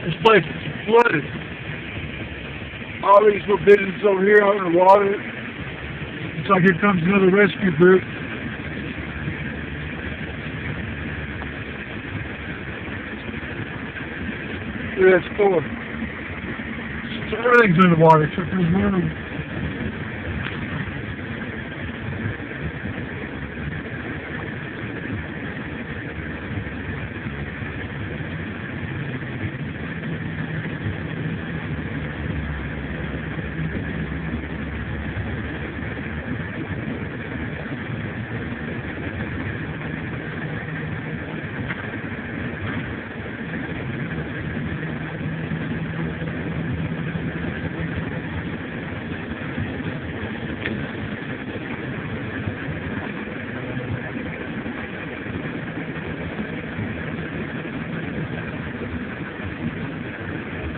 This place is flooded. All these little businesses over here out in the water. It's like here comes another rescue group. Look at that store. So everything's in the water except for this room.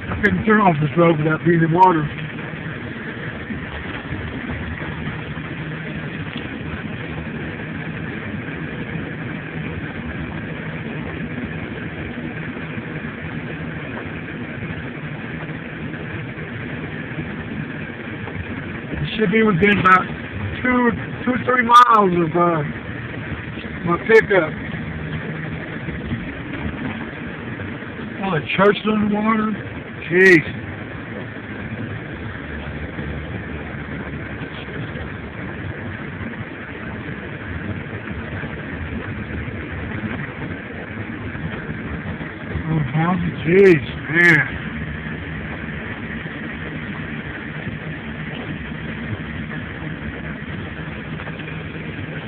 I couldn't turn off this road without being in water. It should be within about 2 or 3 miles of my pickup. Oh, the church is underwater? Jeez. Oh, houses, jeez, man.